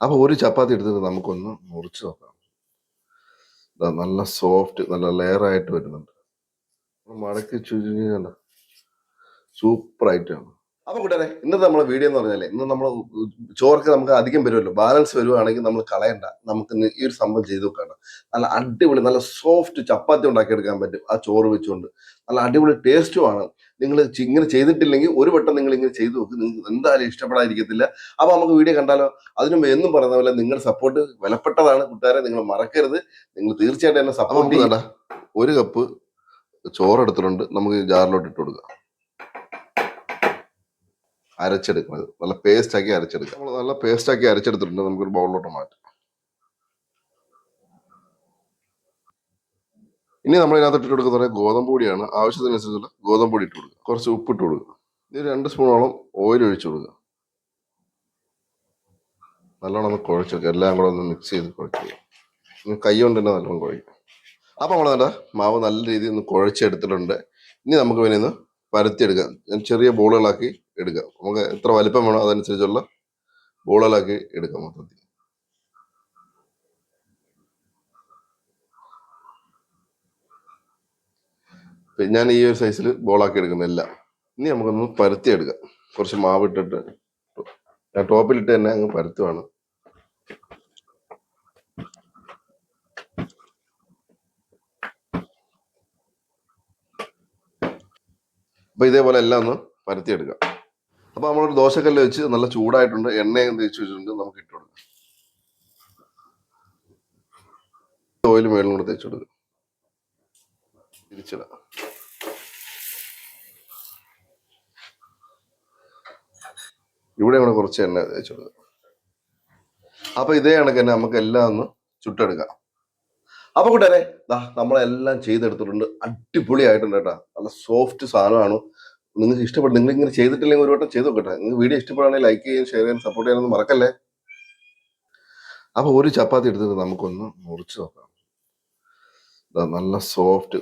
അപ്പൊ ഒരു ചപ്പാത്തി എടുത്തിട്ട് നമുക്കൊന്ന് മുറിച്ച് നോക്കാം. നല്ല സോഫ്റ്റ്, നല്ല ലെയർ ആയിട്ട് വരുന്നുണ്ട്. മടക്കി ചുരുങ്ങിയല്ല, സൂപ്പർ ആയിട്ടാണ്. അപ്പൊ കൂട്ടുകാരെ, ഇന്നത്തെ നമ്മളെ വീഡിയോ എന്ന് പറഞ്ഞാലേ, ഇന്ന് നമ്മൾ ചോറൊക്കെ നമുക്ക് അധികം വരുമല്ലോ, ബാലൻസ് വരുവാണെങ്കിൽ നമ്മൾ കളയണ്ട, നമുക്ക് ഈ ഒരു സംഭവം ചെയ്ത് നോക്കണം. നല്ല അടിപൊളി, നല്ല സോഫ്റ്റ് ചപ്പാത്തി ഉണ്ടാക്കിയെടുക്കാൻ പറ്റും ആ ചോറ് വെച്ചുകൊണ്ട്. നല്ല അടിപൊളി ടേസ്റ്റുമാണ്. നിങ്ങൾ ഇങ്ങനെ ചെയ്തിട്ടില്ലെങ്കിൽ ഒരു വട്ടം നിങ്ങൾ ഇങ്ങനെ ചെയ്തു നോക്ക്, നിങ്ങൾക്ക് എന്തായാലും ഇഷ്ടപ്പെടാതിരിക്കത്തില്ല. അപ്പൊ നമുക്ക് വീഡിയോ കണ്ടാലോ? അതിനും എന്നും പറയുന്ന പോലെ നിങ്ങളുടെ സപ്പോർട്ട് വിലപ്പെട്ടതാണ് കൂട്ടുകാരെ, നിങ്ങൾ മറക്കരുത്. നിങ്ങൾ തീർച്ചയായിട്ടും എന്നെ സപ്പോർട്ട് ചെയ്യണ്ട. ഒരു കപ്പ് ചോറ് എടുത്തിട്ടുണ്ട്, നമുക്ക് ജാറിലോട്ട് ഇട്ട് കൊടുക്കാം. അരച്ചെടുക്കുന്നത് നല്ല പേസ്റ്റ് ആക്കി അരച്ചെടുക്കുക. നമ്മൾ നല്ല പേസ്റ്റ് ആക്കി അരച്ചെടുത്തിട്ടുണ്ട്, നമുക്കൊരു ബൗളിലോട്ട് മാറ്റാം. ഇനി നമ്മൾ ഇതിനകത്ത് ഇട്ട് കൊടുക്കുന്ന ഗോതമ്പ് പൊടിയാണ്. ആവശ്യത്തിനനുസരിച്ചുള്ള ഗോതമ്പ് പൊടി ഇട്ട് കൊടുക്കുക. കുറച്ച് ഉപ്പ് ഇട്ട് കൊടുക്കുക. ഇനി 2 സ്പൂണോളം ഓയിൽ ഒഴിച്ചു കൊടുക്കുക. നല്ലോണം ഒന്ന് കുഴച്ചെടുക്കുക. എല്ലാം കൂടെ ഒന്ന് മിക്സ് ചെയ്ത് കുഴക്കുക. കൈ കൊണ്ട് തന്നെ നല്ലോണം കുഴക്കുക. അപ്പൊ നമ്മൾ നല്ല മാവ് നല്ല രീതിയിൽ ഒന്ന് കുഴച്ചെടുത്തിട്ടുണ്ട്. ഇനി നമുക്ക് പിന്നെ ഒന്ന് പരത്തിയെടുക്കാം. ചെറിയ ബോളുകളാക്കി എടുക്കാം. നമുക്ക് എത്ര വലിപ്പം വേണോ അതനുസരിച്ചുള്ള ബോളുകളാക്കി എടുക്കാം മൊത്തത്തിൽ. ഞാൻ ഈ ഒരു സൈസിൽ ബോളാക്കി എടുക്കുന്നില്ല. ഇനി നമുക്കൊന്ന് പരത്തി എടുക്കാം. കുറച്ച് മാവ് ഇട്ടിട്ട് ഞാൻ ടോപ്പിലിട്ട് തന്നെ അങ്ങ് പരത്തുവാണ്. അപ്പൊ ഇതേപോലെ എല്ലാം ഒന്ന് പരത്തിയെടുക്കാം. അപ്പൊ നമ്മളൊരു ദോശക്കല്ല് വെച്ച് നല്ല ചൂടായിട്ടുണ്ട്, എണ്ണയും തേച്ച് വെച്ചിട്ടുണ്ട്, നമുക്ക് ഇട്ട് കൊടുക്കാം. ഓയിൽ മേളിലും കൂടെ തേച്ച് കൊടുക്കുക. തിരിച്ചിടാം. ഇവിടെ കൂടെ കുറച്ച് എണ്ണ തേച്ച് കൊടുക്കുക. അപ്പൊ ഇതേ കണക്ക് തന്നെ നമുക്ക് എല്ലാം ഒന്ന് ചുട്ടെടുക്കാം. അപ്പൊ കൂട്ടുകാരെ, നമ്മളെല്ലാം ചെയ്തെടുത്തിട്ടുണ്ട്. അടിപൊളിയായിട്ടുണ്ട് കേട്ടോ. നല്ല സോഫ്റ്റ് സാധനമാണ്. നിങ്ങൾക്ക് ഇഷ്ടപ്പെട്ടു, നിങ്ങൾ ഇങ്ങനെ ചെയ്തിട്ടില്ലെങ്കിൽ ഒരു വട്ടം ചെയ്ത് നോക്കട്ടെ. നിങ്ങൾക്ക് വീഡിയോ ഇഷ്ടപ്പെടുകയാണെങ്കിൽ ലൈക്ക് ചെയ്യാൻ, ഷെയർ ചെയ്യാൻ, സപ്പോർട്ട് ചെയ്യാനൊന്നും മറക്കല്ലേ. അപ്പൊ ഒരു ചപ്പാത്തി എടുത്തിട്ട് നമുക്കൊന്ന് മുറിച്ച് നോക്കാം. നല്ല സോഫ്റ്റ്